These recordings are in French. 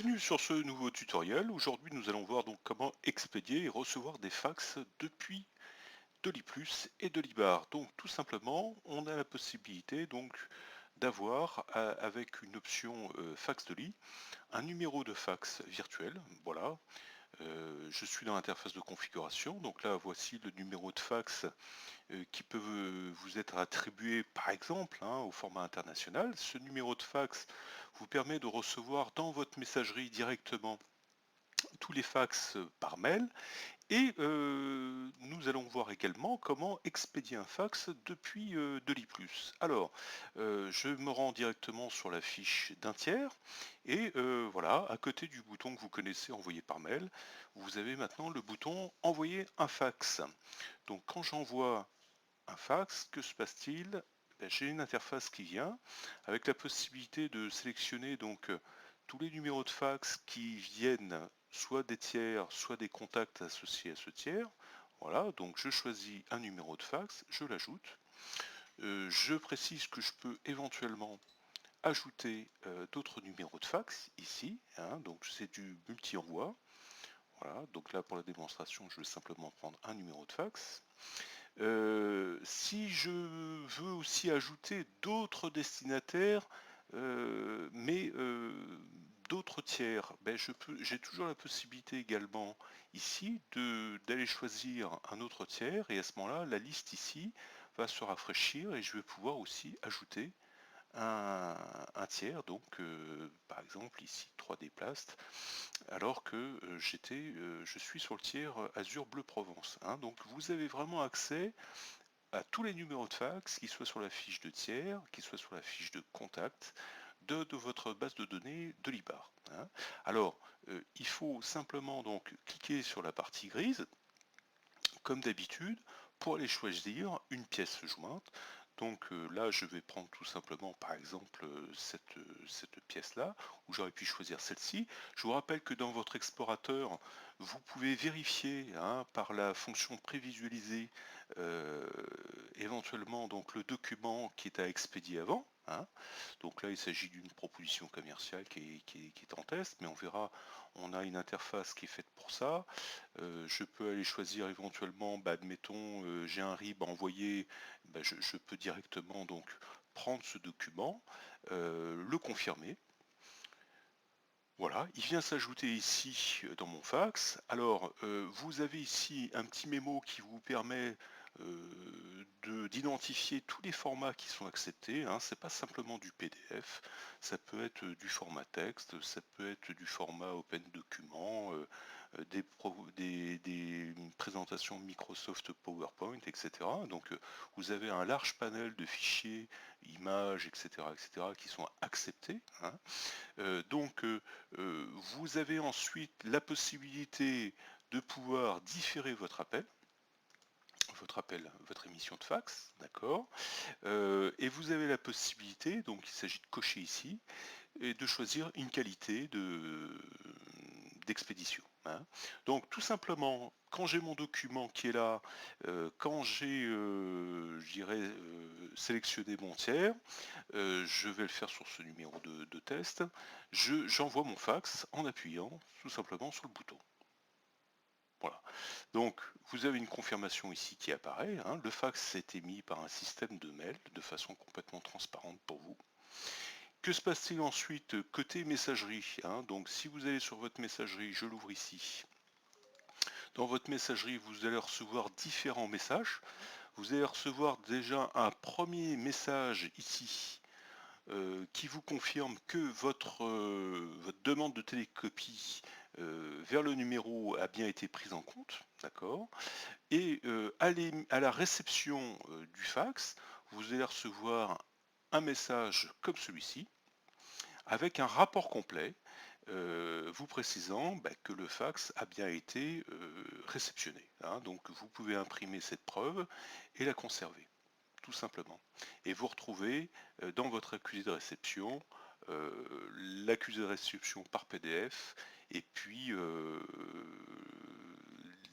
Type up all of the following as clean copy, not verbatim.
Bienvenue sur ce nouveau tutoriel. Aujourd'hui, nous allons voir donc comment expédier et recevoir des fax depuis Doliplus et Dolibar. Donc tout simplement, on a la possibilité donc d'avoir avec une option fax Doli un numéro de fax virtuel. Voilà. Je suis dans l'interface de configuration. Donc là, voici le numéro de fax qui peut vous être attribué par exemple au format international. Ce numéro de fax vous permet de recevoir dans votre messagerie directement tous les fax par mail et nous allons voir également comment expédier un fax depuis Deliplus. Alors, je me rends directement sur la fiche d'un tiers et voilà, à côté du bouton que vous connaissez envoyer par mail, vous avez maintenant le bouton envoyer un fax. Donc quand j'envoie un fax, que se passe-t-il? Ben, j'ai une interface qui vient avec la possibilité de sélectionner donc tous les numéros de fax qui viennent soit des tiers, soit des contacts associés à ce tiers. Voilà, donc je choisis un numéro de fax, je l'ajoute. Je précise que je peux éventuellement ajouter d'autres numéros de fax ici, donc c'est du multi-envoi. Voilà, donc là pour la démonstration, je vais simplement prendre un numéro de fax. Si je veux aussi ajouter d'autres destinataires, mais d'autres tiers, ben j'ai toujours la possibilité également ici d'aller choisir un autre tiers et à ce moment-là, la liste ici va se rafraîchir et je vais pouvoir aussi ajouter un tiers, donc par exemple ici 3D Plast, alors que je suis sur le tiers Azure Bleu Provence. Donc vous avez vraiment accès à tous les numéros de fax, qu'ils soient sur la fiche de tiers, qu'ils soient sur la fiche de contact de votre base de données de l'IBAR. Alors, il faut simplement donc cliquer sur la partie grise, comme d'habitude, pour aller choisir une pièce jointe. Donc là, je vais prendre tout simplement, par exemple, cette pièce-là, où j'aurais pu choisir celle-ci. Je vous rappelle que dans votre explorateur, vous pouvez vérifier par la fonction prévisualiser éventuellement donc, le document qui est à expédier avant. Donc là, il s'agit d'une proposition commerciale qui est en test, mais on verra, on a une interface qui est faite pour ça. Je peux aller choisir éventuellement, admettons, j'ai un RIB à envoyer, je peux directement donc prendre ce document, le confirmer. Voilà, il vient s'ajouter ici dans mon fax. Alors, vous avez ici un petit mémo qui vous permet d'identifier tous les formats qui sont acceptés. C'est pas simplement du PDF, ça peut être du format texte, ça peut être du format Open Document, des présentations Microsoft PowerPoint, etc. Donc, vous avez un large panel de fichiers, images, etc., qui sont acceptés. Donc, vous avez ensuite la possibilité de pouvoir différer votre émission de fax, d'accord. Et vous avez la possibilité, donc il s'agit de cocher ici, et de choisir une qualité d'expédition. Donc tout simplement, quand j'ai mon document qui est là, quand j'ai, je dirais, sélectionné mon tiers, je vais le faire sur ce numéro de test, j'envoie mon fax en appuyant tout simplement sur le bouton. Voilà. Donc vous avez une confirmation ici qui apparaît. Le fax est émis par un système de mail de façon complètement transparente pour vous. Que se passe-t-il ensuite côté messagerie? Donc si vous allez sur votre messagerie, je l'ouvre ici. Dans votre messagerie, vous allez recevoir différents messages. Vous allez recevoir déjà un premier message ici qui vous confirme que votre demande de télécopie vers le numéro a bien été prise en compte, d'accord. Et à la réception du fax, vous allez recevoir un message comme celui-ci, avec un rapport complet vous précisant que le fax a bien été réceptionné. Donc vous pouvez imprimer cette preuve et la conserver, tout simplement. Et vous retrouvez dans votre accusé de réception l'accusé de réception par PDF et puis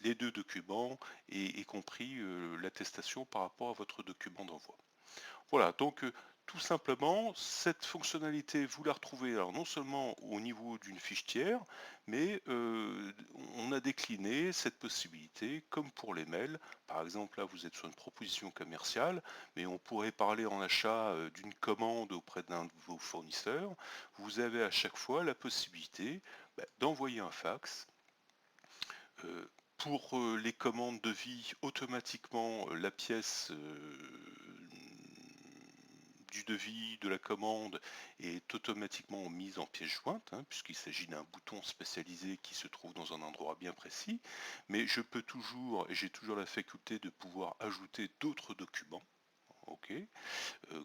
les deux documents y compris l'attestation par rapport à votre document d'envoi. Voilà, donc tout simplement, cette fonctionnalité, vous la retrouvez alors non seulement au niveau d'une fiche tiers, mais on a décliné cette possibilité comme pour les mails. Par exemple, là, vous êtes sur une proposition commerciale, mais on pourrait parler en achat d'une commande auprès d'un de vos fournisseurs. Vous avez à chaque fois la possibilité d'envoyer un fax. Pour les commandes de vie, automatiquement, la pièce du devis de la commande est automatiquement mise en pièce jointe, hein, puisqu'il s'agit d'un bouton spécialisé qui se trouve dans un endroit bien précis. Mais je peux toujours, et j'ai toujours la faculté de pouvoir ajouter d'autres documents. Ok,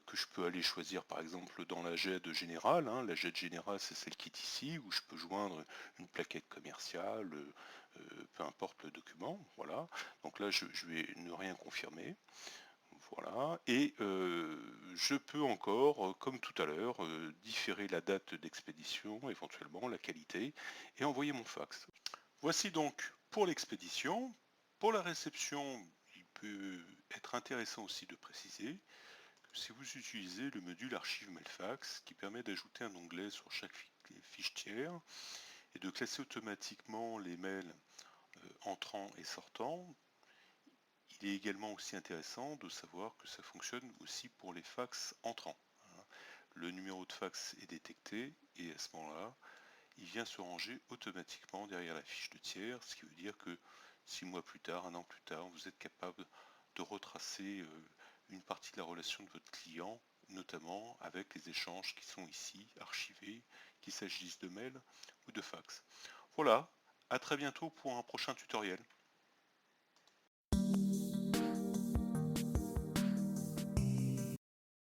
que je peux aller choisir par exemple dans la GED générale, hein. La GED générale, c'est celle qui est ici, où je peux joindre une plaquette commerciale, peu importe le document, voilà. Donc là, je vais ne rien confirmer, voilà. Et je peux encore, comme tout à l'heure, différer la date d'expédition, éventuellement la qualité, et envoyer mon fax. Voici donc pour l'expédition. Pour la réception, il peut être intéressant aussi de préciser si vous utilisez le module archive mailfax qui permet d'ajouter un onglet sur chaque fiche tiers et de classer automatiquement les mails entrants et sortants, il est également aussi intéressant de savoir que ça fonctionne aussi pour les fax entrants. Le numéro de fax est détecté et à ce moment-là, il vient se ranger automatiquement derrière la fiche de tiers, ce qui veut dire que 6 mois plus tard, un an plus tard, vous êtes capable de retracer une partie de la relation de votre client, notamment avec les échanges qui sont ici archivés, qu'il s'agisse de mail ou de fax. Voilà, à très bientôt pour un prochain tutoriel.